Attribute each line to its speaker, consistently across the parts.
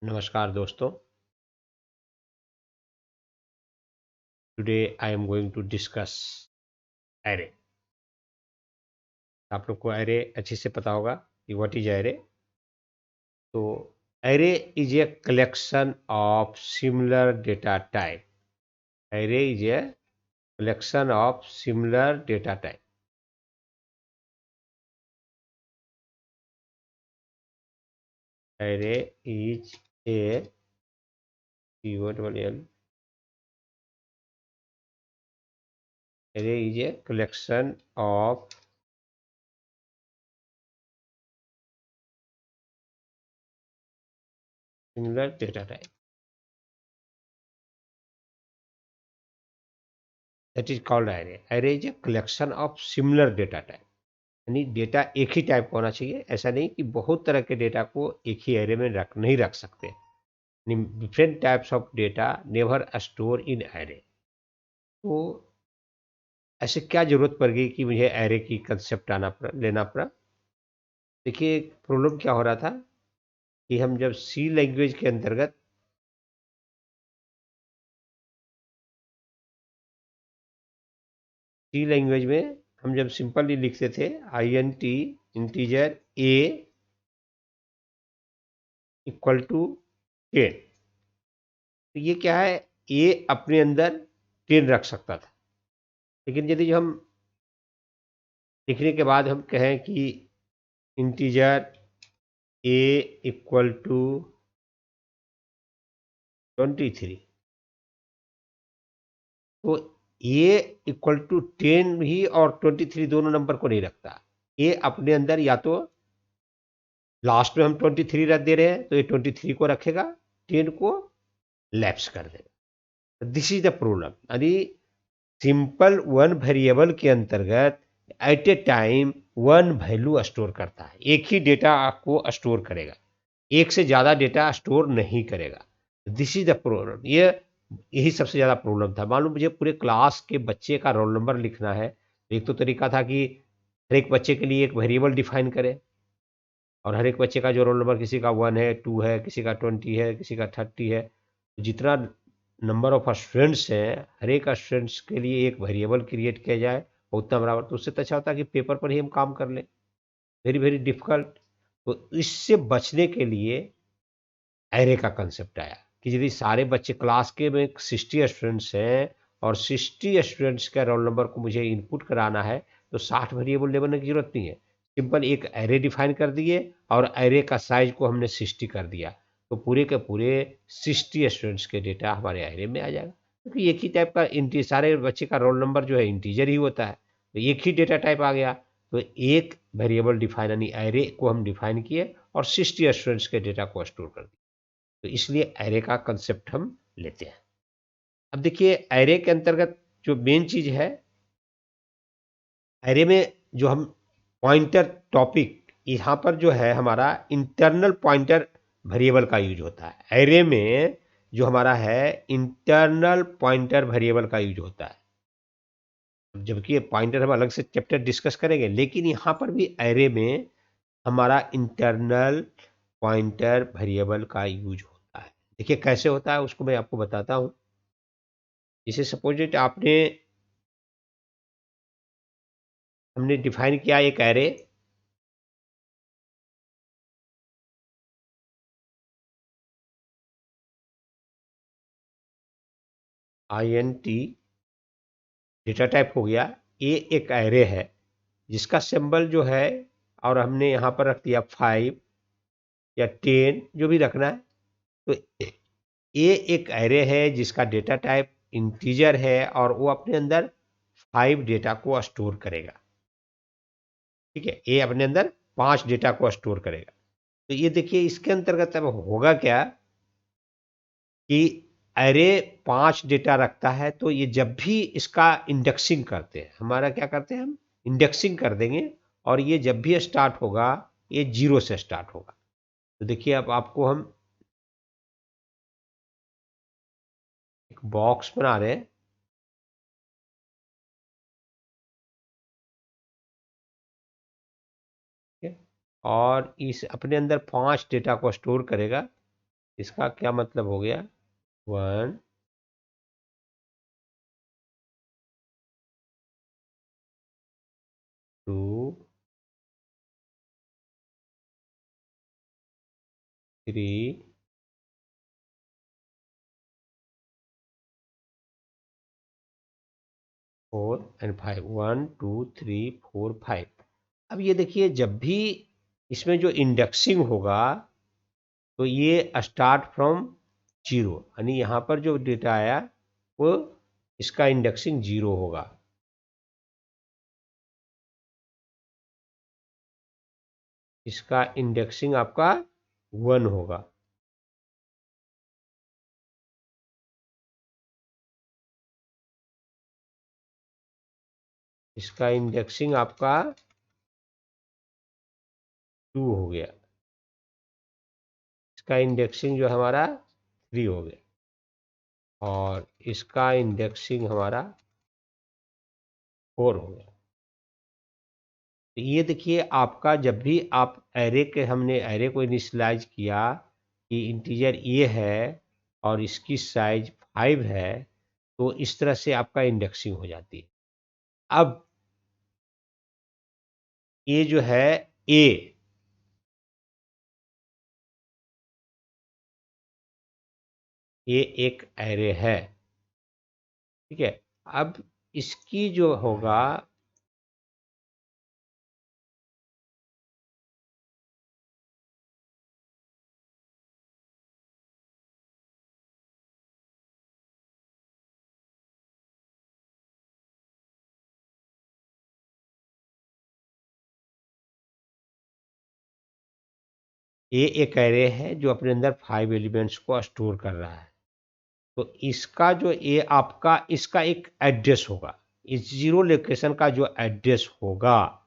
Speaker 1: नमस्कार दोस्तों। Today I am going to discuss array. आप लोग को एरे अच्छे से पता होगा कि व्हाट इज एरे। तो array is a collection of similar data type. Array is a collection of similar data type. Array is a keyword array is a collection of similar data type. That is called array. Array is a collection of similar data type. यानी data एक ही type का होना चाहिए। ऐसा नहीं कि बहुत तरह के डेटा को एक ही एरे में नहीं रख सकते। Different types of data never store in array. तो ऐसे क्या जरूरत पड़ गई कि मुझे एरे की कंसेप्ट लेना पड़ा। देखिए प्रॉब्लम क्या हो रहा था कि हम जब सी लैंग्वेज के अंतर्गत सी लैंग्वेज में हम जब सिंपली लिखते थे I N T integer a equal to 10। तो ये क्या है, ए अपने अंदर 10 रख सकता था। लेकिन यदि हम लिखने के बाद हम कहें कि इंटीजर ए इक्वल टू 23, तो ए इक्वल टू 10 भी और 23 दोनों नंबर को नहीं रखता। ए अपने अंदर या तो लास्ट में हम 23 रख दे रहे हैं तो ये 23 को रखेगा, 10 को लैप्स कर देगा। This is the problem. यानी सिंपल वन वेरिएबल के अंतर्गत at a time one value store करता है, एक ही डेटा को स्टोर करेगा, एक से ज़्यादा डेटा स्टोर नहीं करेगा। This is the problem. यही सबसे ज़्यादा प्रॉब्लम था। मान लो मुझे पूरे क्लास के बच्चे का रोल नंबर लिखना है, तो एक तो तरीका था कि हर एक बच्चे के लिए एक वेरिएबल डिफाइन करें और हर एक बच्चे का जो रोल नंबर, किसी का 1 है, 2 है, किसी का 20 है, किसी का 30 है, तो जितना नंबर ऑफ स्टूडेंट्स हैं हर एक स्टूडेंट्स के लिए एक वेरिएबल क्रिएट किया जाए और उतना बराबर। तो उससे तो अच्छा होता है कि पेपर पर ही हम काम कर लें। Very very difficult. तो इससे बचने के लिए एरे का कंसेप्ट आया कि यदि सारे बच्चे क्लास के में 60 स्टूडेंट्स हैं और 60 स्टूडेंट्स का रोल नंबर को मुझे इनपुट कराना है, तो 60 वेरिएबल लेने की जरूरत नहीं है। सिंपल एक एरे डिफाइन कर दिए और एरे का साइज को हमने 60 कर दिया, तो पूरे के पूरे 60 स्टूडेंट्स के डेटा हमारे एरे में आ जाएगा। क्योंकि एक ही टाइप का सारे बच्चे का रोल नंबर जो है इंटीजर ही होता है, तो एक ही डेटा टाइप आ गया। तो एक वेरिएबल डिफाइन यानी एरे को हम डिफाइन किए और 60 स्टूडेंट्स के डेटा को स्टोर कर दिया। तो इसलिए एरे का कंसेप्ट हम लेते हैं। अब देखिए एरे के अंतर्गत जो मेन चीज है, एरे में जो हम पॉइंटर टॉपिक, यहाँ पर जो है हमारा इंटरनल पॉइंटर वेरिएबल का यूज होता है। एरे में जो हमारा है इंटरनल पॉइंटर वेरिएबल का यूज होता है, जबकि ये पॉइंटर हम अलग से चैप्टर डिस्कस करेंगे। लेकिन यहाँ पर भी एरे में हमारा इंटरनल पॉइंटर वेरिएबल का यूज होता है। देखिए कैसे होता है उसको मैं आपको बताता हूँ। जैसे सपोज इट आपने हमने डिफाइन किया एक array, I N T data type हो गया। ए एक एरे है जिसका सिंबल जो है, और हमने यहाँ पर रख दिया 5 या 10 जो भी रखना है। तो ए एक एरे है जिसका डेटा टाइप इंटीजर है और वो अपने अंदर 5 डेटा को स्टोर करेगा। ठीक है, ए अपने अंदर 5 डेटा को स्टोर करेगा। तो ये देखिए इसके अंतर्गत अब होगा क्या कि एरे 5 डेटा रखता है, तो ये जब भी इसका इंडेक्सिंग करते हैं, हमारा क्या करते हैं हम इंडेक्सिंग कर देंगे, और ये जब भी स्टार्ट होगा ये 0 से स्टार्ट होगा। तो देखिए अब आपको हम एक बॉक्स बना रहे हैं, ठीक है? और इस अपने अंदर 5 डेटा को स्टोर करेगा। इसका क्या मतलब हो गया, 1 2 3 4 एंड 5, 1 2 3 4 5। अब ये देखिए, जब भी इसमें जो इंडेक्सिंग होगा तो ये स्टार्ट फ्रॉम जीरो, यानी यहाँ पर जो डेटा आया वो इसका इंडेक्सिंग जीरो होगा। इसका इंडेक्सिंग आपका 1 होगा। इसका इंडेक्सिंग आपका 2 हो गया। इसका इंडेक्सिंग जो हमारा 3 हो गया, और इसका इंडेक्सिंग हमारा 4 हो गया। तो ये देखिए, आपका जब भी आप एरे के, हमने एरे को इनिशियलाइज किया कि इंटीजर ये है और इसकी साइज 5 है, तो इस तरह से आपका इंडेक्सिंग हो जाती है। अब ये जो है ए, ये एक एरे है, ठीक है। अब इसकी जो होगा, ये एक एरे है जो अपने अंदर 5 एलिमेंट्स को स्टोर कर रहा है। तो इसका जो ये आपका, इसका एक एड्रेस होगा। इस जीरो लोकेशन का जो एड्रेस होगा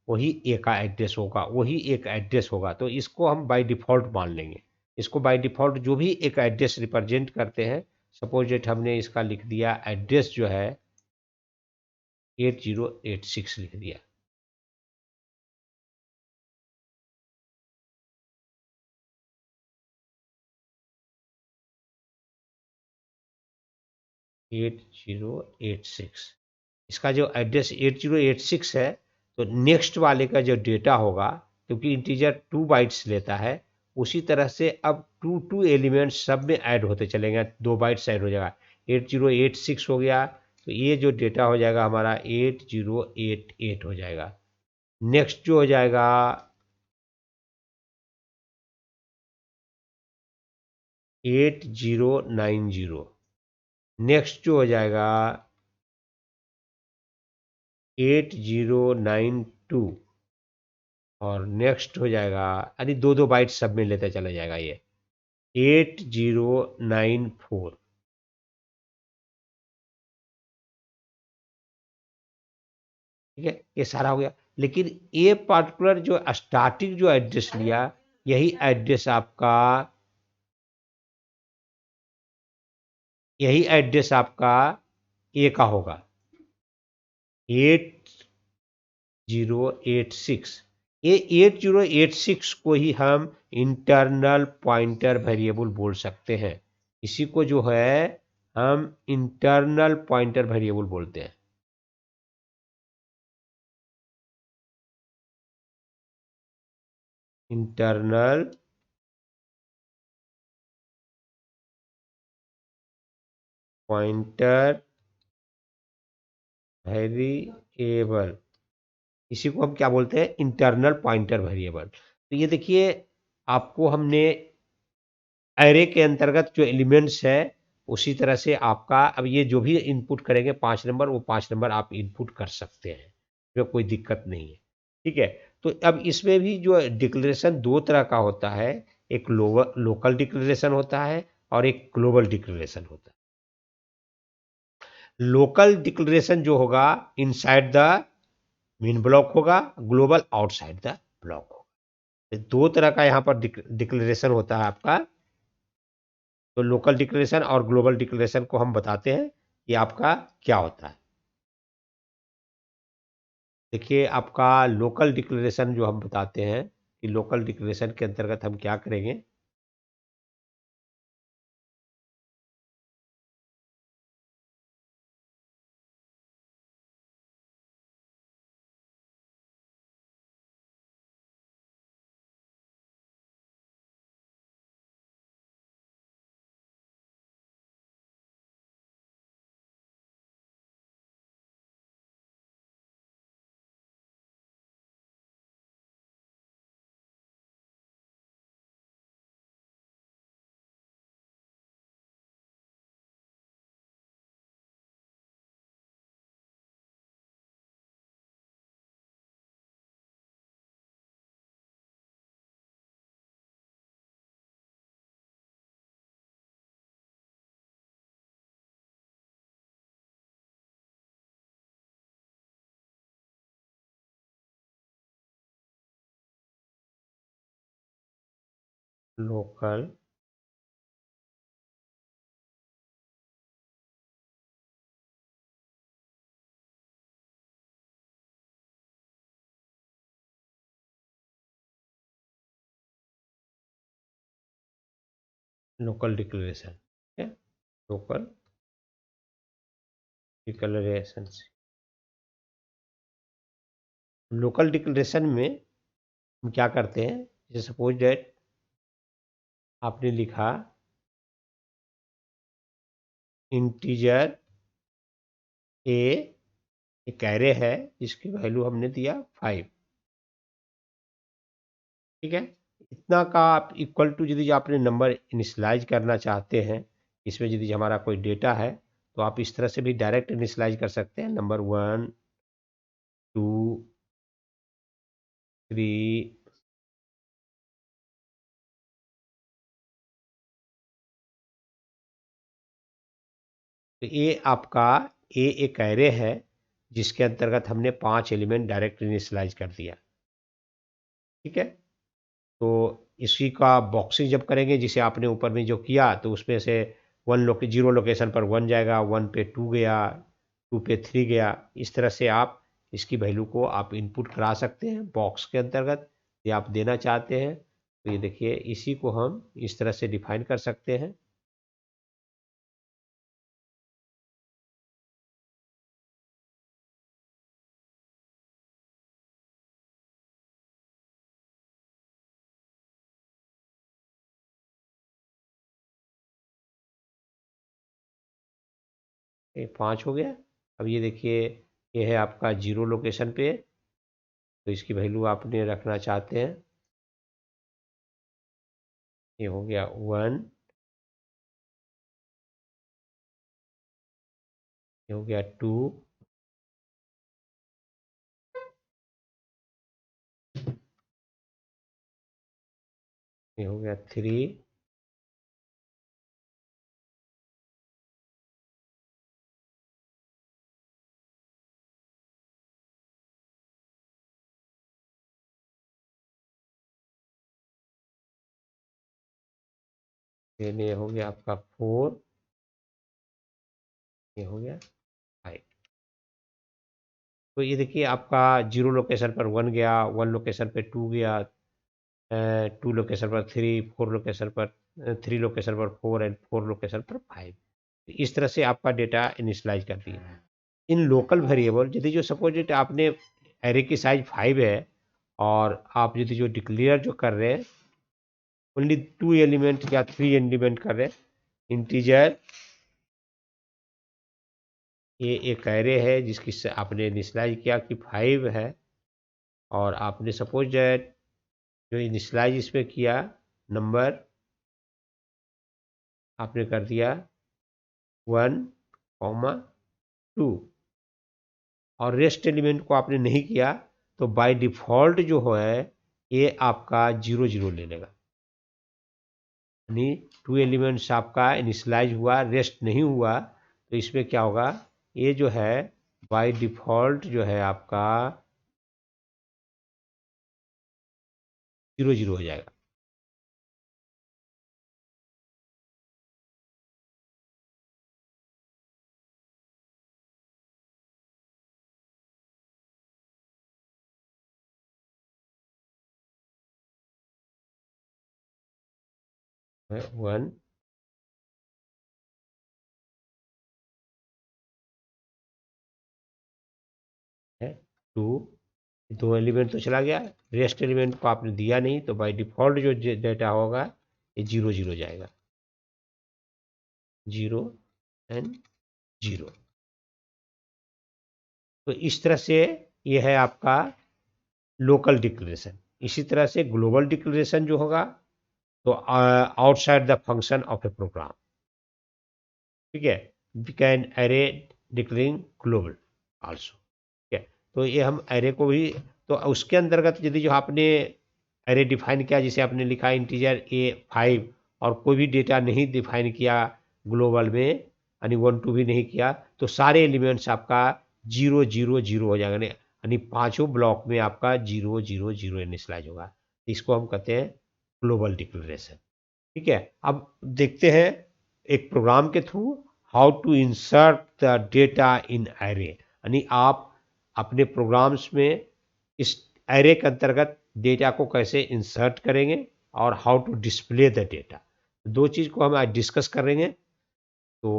Speaker 1: वही ए का एड्रेस होगा, वही एक एड्रेस होगा। तो इसको हम बाय डिफ़ॉल्ट मान लेंगे। इसको बाय डिफ़ॉल्ट जो भी एक एड्रेस रिप्रेजेंट करते हैं, सपोज डेट हमने इसका लिख दिया एड्रेस जो है 8086 लिख दिया। 8086, इसका जो एड्रेस 8086 है, तो नेक्स्ट वाले का जो डेटा होगा, क्योंकि इंटीजर 2 बाइट्स लेता है, उसी तरह से अब 2 एलिमेंट्स सब में ऐड होते चलेंगे, 2 बाइट्स ऐड हो जाएगा। 8086 हो गया, तो ये जो डेटा हो जाएगा हमारा 8088 हो जाएगा। नेक्स्ट जो हो जाएगा 8090, नेक्स्ट जो हो जाएगा 8092, और नेक्स्ट हो जाएगा, यानी 2 बाइट सब में लेते चला जाएगा ये 8094। ठीक है, ये सारा हो गया। लेकिन ये पार्टिकुलर जो स्टार्टिंग जो एड्रेस लिया, यही एड्रेस आपका, यही एड्रेस आपका ए का होगा, 8086। ये 8086 को ही हम इंटरनल पॉइंटर वेरिएबल बोल सकते हैं। इसी को जो है हम इंटरनल पॉइंटर वेरिएबल बोलते हैं। इंटरनल पॉइंटर वेरिएबल, इसी को हम क्या बोलते हैं, इंटरनल पॉइंटर वेरिएबल। तो ये देखिए, आपको हमने एरे के अंतर्गत जो एलिमेंट्स है, उसी तरह से आपका अब ये जो भी इनपुट करेंगे 5 नंबर, वो 5 नंबर आप इनपुट कर सकते हैं, इसमें कोई दिक्कत नहीं है। ठीक है, तो अब इसमें भी जो डिक्लेरेशन 2 तरह का होता है, एक लोकल डिक्लेरेशन होता है और एक ग्लोबल डिक्लेरेशन होता है। लोकल डिक्लेरेशन जो होगा इनसाइड द मेन ब्लॉक होगा, ग्लोबल आउटसाइड द ब्लॉक होगा। 2 तरह का यहाँ पर डिक्लेरेशन होता है आपका। तो लोकल डिक्लेरेशन और ग्लोबल डिक्लेरेशन को हम बताते हैं कि आपका क्या होता है। देखिए, आपका लोकल डिक्लेरेशन जो हम बताते हैं कि लोकल डिक्लेरेशन के अंतर्गत हम क्या करेंगे, लोकल लोकल डिक्लेरेशन, ठीक है, लोकल डिक्लेरेशन। लोकल डिक्लेरेशन में हम क्या करते हैं, जैसे सपोज डेट आपने लिखा इंटीजर ए, एक एरे है जिसकी वैल्यू हमने दिया 5, ठीक है। इतना का आप इक्वल टू यदि आपने नंबर इनिशलाइज करना चाहते हैं, इसमें यदि हमारा कोई डेटा है तो आप इस तरह से भी डायरेक्ट इनिशलाइज कर सकते हैं, नंबर 1 2 3, तो ये आपका ए एक एरे है जिसके अंतर्गत हमने 5 एलिमेंट डायरेक्ट इनिशलाइज कर दिया, ठीक है। तो इसी का बॉक्सिंग जब करेंगे, जिसे आपने ऊपर में जो किया, तो उसमें से 0 लोकेशन पर 1 जाएगा, 1 पे 2 गया, 2 पे 3 गया। इस तरह से आप इसकी वैल्यू को आप इनपुट करा सकते हैं बॉक्स के अंतर्गत, ये आप देना चाहते हैं तो ये देखिए इसी को हम इस तरह से डिफाइन कर सकते हैं। ये 5 हो गया। अब ये देखिए ये है आपका 0 लोकेशन पे, तो इसकी वैल्यू आपने रखना चाहते हैं, ये हो गया 1, ये हो गया 2, ये हो गया 3, ये हो गया आपका 4, ये हो गया 5। तो ये देखिए आपका 0 लोकेशन पर 1 गया, 1 लोकेशन पे 2 गया, 2 लोकेशन पर 3, 4 लोकेशन पर 3 लोकेशन पर 4 एंड 4 लोकेशन पर 5। इस तरह से आपका डेटा इनिशलाइज कर दिया। इन लोकल वेरिएबल यदि जो सपोज इट आपने एरे की साइज 5 है और आप यदि जो डिक्लेयर जो कर रहे हैं ओनली 2 एलिमेंट या 3 एलिमेंट कर रहे हैं, इंटीजर ये एक एरे है जिसकी आपने इनिशलाइज किया कि 5 है, और आपने सपोज दैट जो इनिशलाइज इसमें किया नंबर आपने कर दिया 1, 2, और रेस्ट एलिमेंट को आपने नहीं किया, तो बाय डिफ़ॉल्ट जो है ये आपका 0 0 ले लेगा, यानी 2 एलिमेंट्स आपका इनिशलाइज हुआ, रेस्ट नहीं हुआ, तो इसमें क्या होगा, ये जो है बाय डिफ़ॉल्ट जो है आपका 0 0 हो जाएगा। 1 है, 2, 2 एलिमेंट तो चला गया, रेस्ट एलिमेंट को आपने दिया नहीं, तो बाय डिफ़ॉल्ट जो डेटा होगा ये 0 0 जाएगा, 0 एंड 0। तो इस तरह से ये है आपका लोकल डिक्लेरेशन। इसी तरह से ग्लोबल डिक्लेरेशन जो होगा, तो outside the function of a program, ठीक है, we can array declaring global also, ठीक है। तो ये हम एरे को भी, तो उसके अंतर्गत यदि जो आपने एरे डिफाइन किया, जिसे आपने लिखा इंटीजर A5, और कोई भी डेटा नहीं डिफाइन किया ग्लोबल में, यानी 1 2 भी नहीं किया, तो सारे एलिमेंट्स आपका 0 0 0 हो जाएगा, यानी पांचों ब्लॉक में आपका 0 0 0 इनिशलाइज होगा। इसको हम कहते हैं ग्लोबल डिक्लेरेशन। ठीक है। अब देखते हैं एक प्रोग्राम के through how to insert the data in array, यानी आप अपने प्रोग्राम्स में इस एरे के अंतर्गत डेटा को कैसे इंसर्ट करेंगे और how to display the data. दो चीज़ को हम आज डिस्कस करेंगे। तो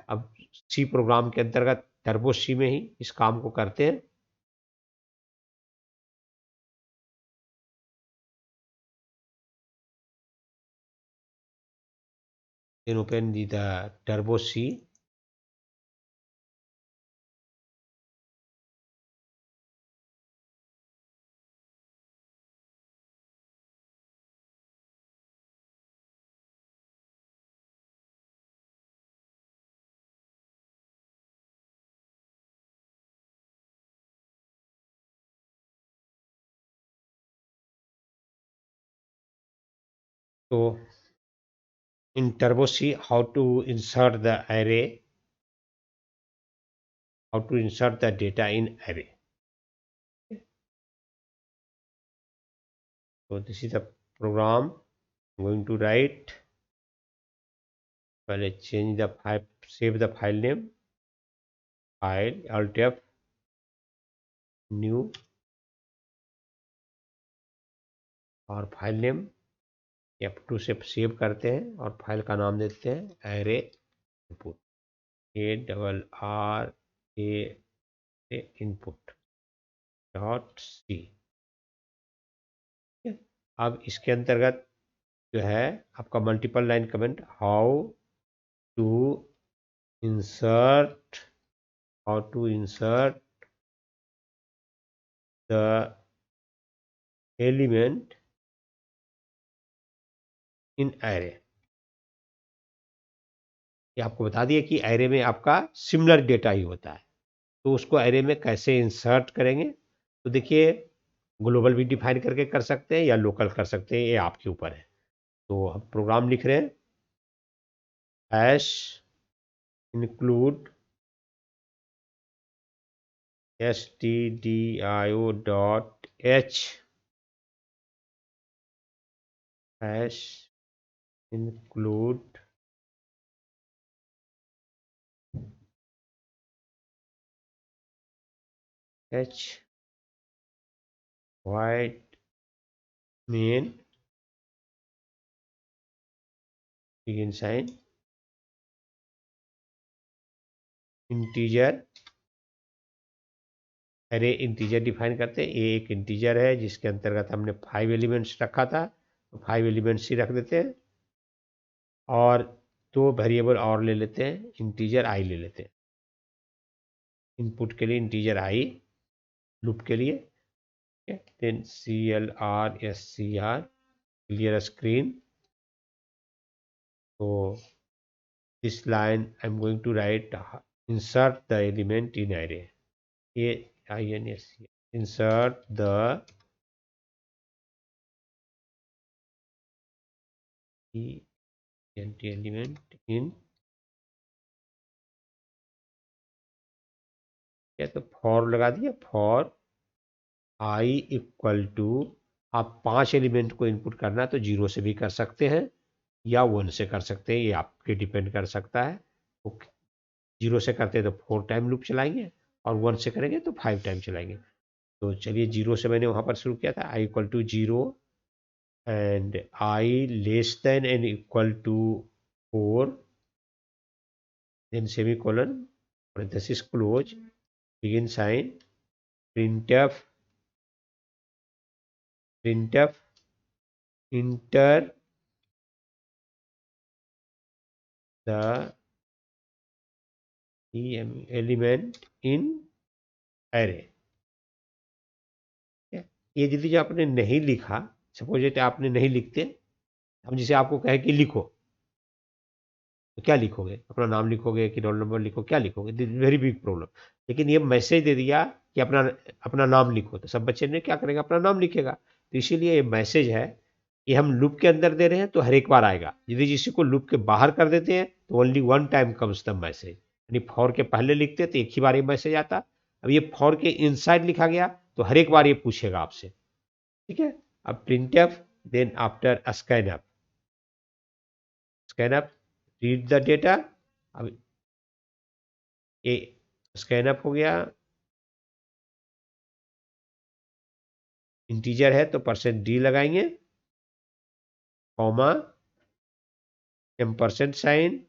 Speaker 1: अब सी प्रोग्राम के अंतर्गत टर्बो सी में ही इस काम को करते हैं। then open the turbo C। तो in turbo C how to insert the array, how to insert the data in array। So this is the program I'm going to write। पहले change the file, save the file name, file alt F new और file name F2 से save करते हैं और file का नाम देते हैं array input, ARRA input dot C. अब इसके अंतर्गत जो है आपका multiple line comment, how to insert the element in array. ये आपको बता दिया कि एरे में आपका सिमिलर डेटा ही होता है, तो उसको एरे में कैसे इंसर्ट करेंगे। तो देखिए ग्लोबल भी डिफाइन करके कर सकते हैं या लोकल कर सकते हैं, ये आपके ऊपर है। तो हम प्रोग्राम लिख रहे हैं hash include stdio dot h hash include h void main begin sign integer. अरे इंटीजर डिफाइन करते हैं, ये एक इंटीजर है जिसके अंतर्गत हमने 5 एलिमेंट्स रखा था, तो 5 एलिमेंट्स ही रख देते हैं और 2 वेरिएबल और ले लेते हैं, इंटीजर आई ले लेते हैं इनपुट के लिए, इंटीजर आई लूप के लिए। Then CLRSCR clear screen. तो this line I am going to write insert the element in array, AINSC insert the element in। क्या तो फॉर लगा दिया, फॉर आई इक्वल टू, आप 5 एलिमेंट को इनपुट करना है तो 0 से भी कर सकते हैं या 1 से कर सकते हैं, ये आपके डिपेंड कर सकता है। तो 0 से करते हैं तो 4 टाइम लूप चलाएंगे और 1 से करेंगे तो 5 टाइम चलाएंगे। तो चलिए 0 से मैंने वहाँ पर शुरू किया था, I equal to 0 and I less than and equal to 4, then semicolon, parenthesis close, begin sign, printf enter the element in array। ये यदि जो आपने नहीं लिखा, सपोज इट आपने नहीं लिखते, हम जिसे आपको कहे कि लिखो, तो क्या लिखोगे, अपना नाम लिखोगे कि रोल नंबर लिखो, क्या लिखोगे, दिस वेरी बिग प्रॉब्लम। लेकिन ये मैसेज दे दिया कि अपना अपना नाम लिखो, तो सब बच्चे ने क्या करेगा, अपना नाम लिखेगा। तो इसीलिए ये मैसेज है कि हम लूप के अंदर दे रहे हैं तो हर एक बार आएगा, यदि किसी को लूप के बाहर कर देते हैं तो only 1 time comes the message, यानी फॉर के पहले लिखते तो एक ही बार ये मैसेज आता। अब ये फॉर के इनसाइड लिखा गया तो हर एक बार ये पूछेगा आपसे, ठीक है। अब printf then after scanf, scan up, read the data. अब ये स्कैन अप हो गया, इंटीजर है तो %d लगाएंगे, कॉमा %,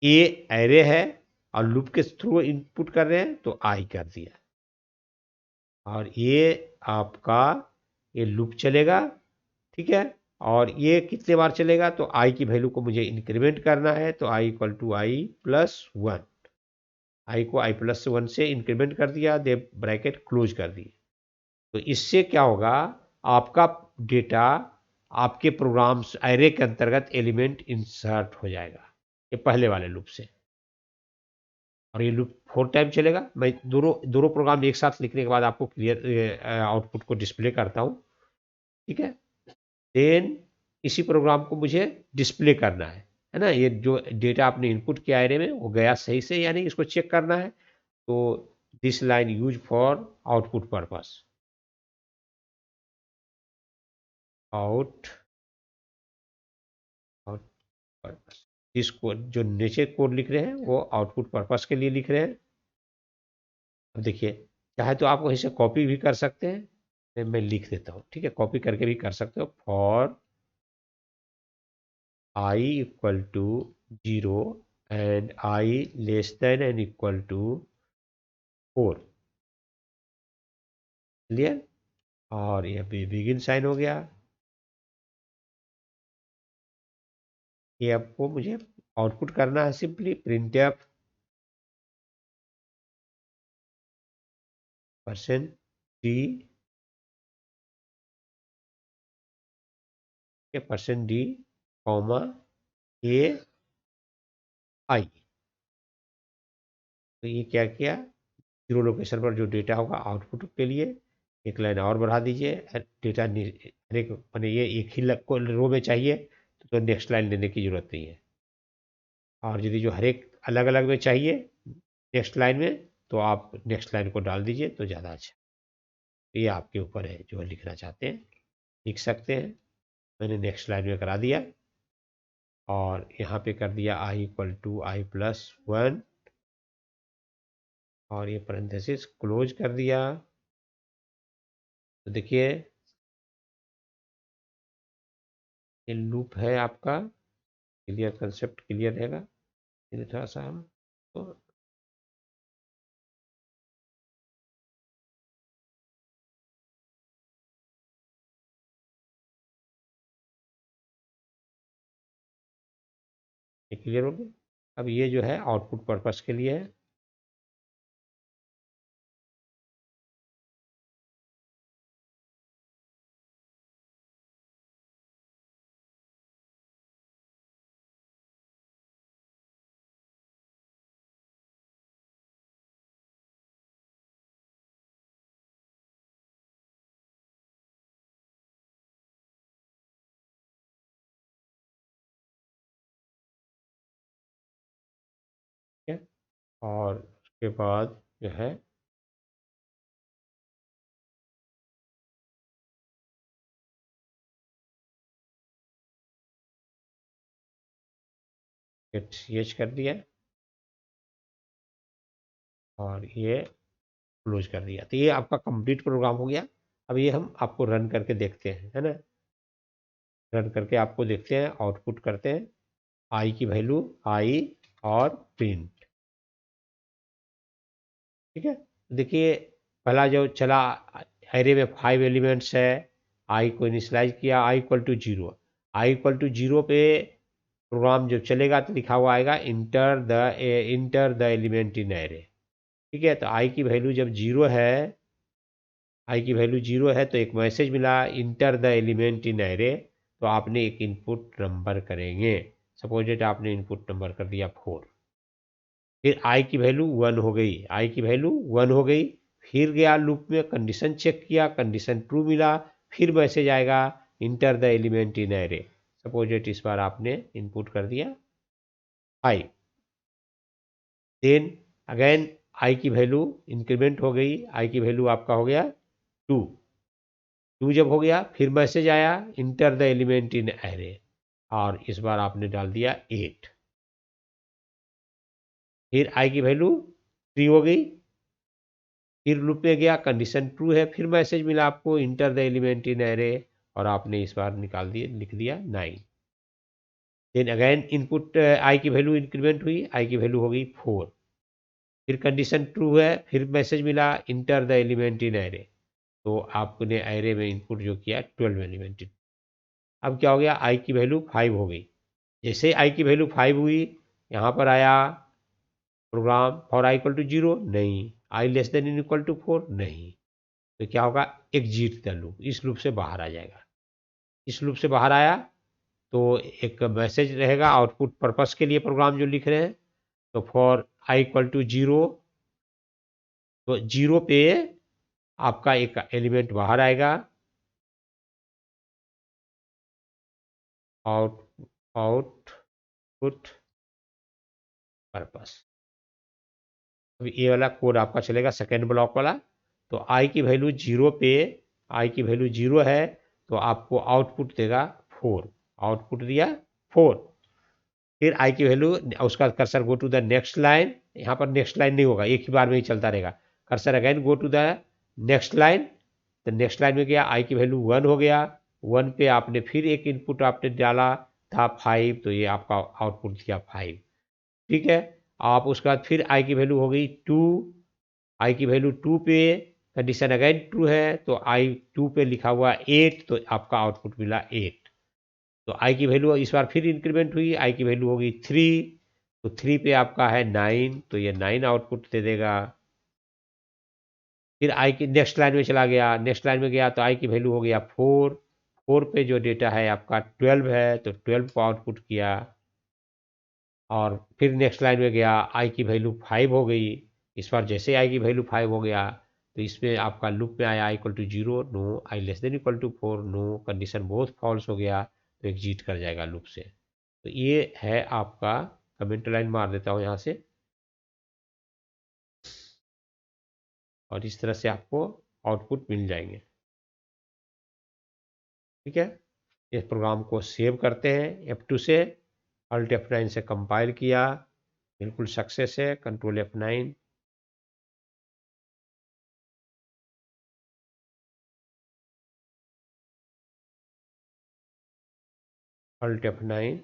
Speaker 1: ए एरे है और लूप के थ्रू इनपुट कर रहे हैं तो आई कर दिया, और ये आपका ये लूप चलेगा, ठीक है। और ये कितने बार चलेगा, तो आई की वैल्यू को मुझे इंक्रीमेंट करना है, तो आई इक्वल टू i+1, आई को i+1 से इंक्रीमेंट कर दिया, दे ब्रैकेट क्लोज कर दी। तो इससे क्या होगा, आपका डेटा आपके प्रोग्राम्स एरे के अंतर्गत एलिमेंट इंसर्ट हो जाएगा, ये पहले वाले लूप से। और ये लूप 4 टाइम चलेगा। मैं दोनों प्रोग्राम एक साथ लिखने के बाद आपको क्लियर आउटपुट को डिस्प्ले करता हूँ, ठीक है। देन इसी प्रोग्राम को मुझे डिस्प्ले करना है ना। ये जो डेटा आपने इनपुट किया एरे में वो गया सही से या नहीं, इसको चेक करना है। तो this line use for output purpose, out purpose. इस कोड जो नीचे कोड लिख रहे हैं वो आउटपुट पर्पस के लिए लिख रहे हैं। अब देखिए, चाहे तो आप वहीं से कॉपी भी कर सकते हैं, मैं लिख देता हूँ, ठीक है। कॉपी करके भी कर सकते हो। For i equal to 0 and i less than and equal to 4, clear. और ये भी बिगिन साइन हो गया। ये आपको मुझे आउटपुट करना है, सिंपली printf %d के %d कॉमा a i। तो ये क्या किया, 0 लोकेशन पर जो डेटा होगा आउटपुट के लिए एक लाइन और बढ़ा दीजिए। डेटा हर एक मैंने ये एक ही रो में चाहिए तो नेक्स्ट लाइन लेने की जरूरत नहीं है। और यदि जो हर एक अलग अलग में चाहिए नेक्स्ट लाइन में, तो आप नेक्स्ट लाइन को डाल दीजिए तो ज़्यादा अच्छा। ये आपके ऊपर है, जो लिखना चाहते हैं लिख सकते हैं। मैंने नेक्स्ट लाइन में करा दिया और यहाँ पे कर दिया i इक्वल टू i+1 और ये पैरेंथेसिस क्लोज कर दिया। तो देखिए ये लूप है आपका, क्लियर, कंसेप्ट क्लियर रहेगा। ये थोड़ा सा हम तो ये क्लियर हो गया। अब ये जो है आउटपुट पर्पस के लिए है। ठीक है, और उसके बाद जो है ch कर दिया और ये क्लोज कर दिया। तो ये आपका कंप्लीट प्रोग्राम हो गया। अब ये हम आपको रन करके देखते हैं, है ना। रन करके आपको देखते हैं, आउटपुट करते हैं आई की वैल्यू आई और प्रिंट, ठीक है। देखिए पहला जो चला एरे में 5 एलिमेंट्स है, आई को इनिशलाइज किया I equal to 0। I equal to 0 पे प्रोग्राम जब चलेगा तो लिखा हुआ आएगा enter the element in array, ठीक है। तो आई की वैल्यू जब 0 है, आई की वैल्यू 0 है तो एक मैसेज मिला inter the element in array. तो आपने एक इनपुट नंबर करेंगे, सपोज डेट आपने इनपुट नंबर कर दिया 4। फिर आई की वैल्यू 1 हो गई, आई की वैल्यू 1 हो गई। फिर गया लूप में, कंडीशन चेक किया, कंडीशन ट्रू मिला, फिर मैसेज आएगा enter the element in array. Suppose date इस बार आपने इनपुट कर दिया 5। देन अगेन आई की वैल्यू इंक्रीमेंट हो गई, आई की वैल्यू आपका हो गया 2। जब हो गया फिर मैसेज आया inter the element in array, और इस बार आपने डाल दिया 8। फिर आई की वैल्यू 3 हो गई। फिर लूप में गया, कंडीशन ट्रू है, फिर मैसेज मिला आपको inter the element in array, और आपने इस बार निकाल दिए, लिख दिया 9। देन अगेन इनपुट आई की वैल्यू इंक्रीमेंट हुई, आई की वैल्यू हो गई 4। फिर कंडीशन ट्रू है, फिर मैसेज मिला inter the element in array, तो आपने एरे में इनपुट जो किया 12 एलिमेंट। अब क्या हो गया, आई की वैल्यू 5 हो गई। जैसे आई की वैल्यू 5 हुई, यहाँ पर आया program for I equal to 0, नहीं, I less than in equal to 4, नहीं, तो क्या होगा, एग्जिट द लूप, इस लूप से बाहर आ जाएगा। इस लूप से बाहर आया तो एक मैसेज रहेगा आउटपुट पर्पस के लिए प्रोग्राम जो लिख रहे हैं, तो फॉर आई इक्वल टू 0, तो 0 पे आपका एक एलिमेंट बाहर आएगा, आउटपुट पर्पस। अभी ये वाला कोड आपका चलेगा सेकेंड ब्लॉक वाला। तो आई की वैल्यू 0 पे, आई की वैल्यू 0 है, तो आपको आउटपुट देगा 4, आउटपुट दिया 4। फिर आई की वैल्यू, उसका cursor go to the next line, यहाँ पर नेक्स्ट लाइन नहीं होगा, एक ही बार में ही चलता रहेगा। Cursor again go to the next line, तो नेक्स्ट लाइन में गया, आई की वैल्यू 1 हो गया, 1 पे आपने फिर एक इनपुट आपने डाला था 5, तो ये आपका आउटपुट दिया 5। ठीक है, आप उसके बाद फिर आई की वैल्यू हो गई 2, आई की वैल्यू 2 पे कंडीशन अगेन ट्रू है, तो आई 2 पे लिखा हुआ 8, तो आपका आउटपुट मिला 8। तो आई की वैल्यू इस बार फिर इंक्रीमेंट हुई, आई की वैल्यू हो गई 3, तो 3 पे आपका है 9, तो ये 9 आउटपुट दे देगा। फिर आई की नेक्स्ट लाइन में चला गया, नेक्स्ट लाइन में गया तो आई की वैल्यू हो गया 4, 4 पे जो डेटा है आपका 12 है, तो 12 को आउटपुट किया। और फिर नेक्स्ट लाइन में गया, आई की वैल्यू 5 हो गई, इस बार जैसे आई की वैल्यू 5 हो गया, तो इसमें आपका लूप में आया I equal to 0, no, I less than equal to 4, no, condition both false हो गया, तो एग्जिट कर जाएगा लूप से। तो ये है आपका, कमेंट लाइन मार देता हूँ यहाँ से, और इस तरह से आपको आउटपुट मिल जाएंगे। ठीक है, इस प्रोग्राम को सेव करते हैं F2 से, Alt F9 से कंपाइल किया, बिल्कुल सक्सेस है, कंट्रोल F9, Alt F9,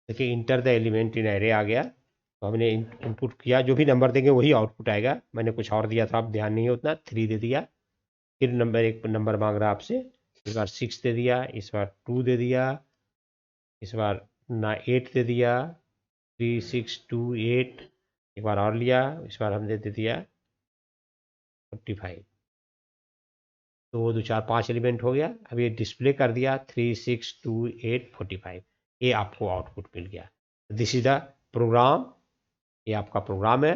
Speaker 1: देखिए enter the element in array आ गया, तो हमने इनपुट किया, जो भी नंबर देंगे वही आउटपुट आएगा। मैंने कुछ और दिया था, आप ध्यान नहीं है उतना, 3 दे दिया। फिर नंबर एक नंबर मांग रहा आपसे, इस बार 6 दे दिया, इस बार 2 दे दिया, इस बार ना 8 दे दिया, 3 6 2 8, एक बार और लिया, इस बार हमने दे दिया 45। तो 2 4 5 एलिमेंट हो गया। अब ये डिस्प्ले कर दिया 3 6 2 8 45, ये आपको आउटपुट मिल गया। दिस इज द प्रोग्राम, ये आपका प्रोग्राम है,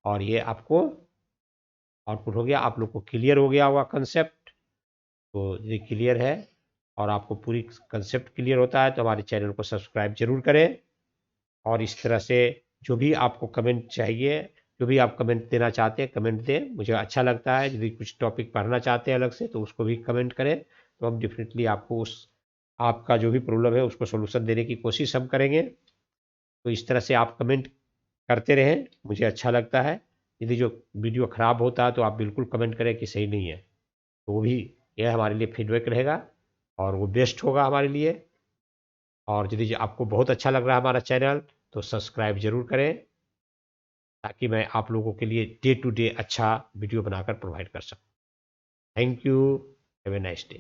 Speaker 1: और ये आपको आउटपुट हो गया। आप लोग को क्लियर हो गया होगा कंसेप्ट, तो ये क्लियर है, और आपको पूरी कंसेप्ट क्लियर होता है तो हमारे चैनल को सब्सक्राइब जरूर करें। और इस तरह से जो भी आपको कमेंट चाहिए, जो भी आप कमेंट देना चाहते हैं कमेंट दें, मुझे अच्छा लगता है। यदि कुछ टॉपिक पढ़ना चाहते हैं अलग से तो उसको भी कमेंट करें, तो हम डेफिनेटली आपको उस आपका जो भी प्रॉब्लम है उसको सोल्यूशन देने की कोशिश हम करेंगे। तो इस तरह से आप कमेंट करते रहें, मुझे अच्छा लगता है। यदि जो वीडियो ख़राब होता है तो आप बिल्कुल कमेंट करें कि सही नहीं है, तो वो भी यह हमारे लिए फीडबैक रहेगा और वो बेस्ट होगा हमारे लिए। और यदि आपको बहुत अच्छा लग रहा है हमारा चैनल, तो सब्सक्राइब ज़रूर करें, ताकि मैं आप लोगों के लिए डे टू डे अच्छा वीडियो बनाकर प्रोवाइड कर सकूं। Thank you, have a nice day.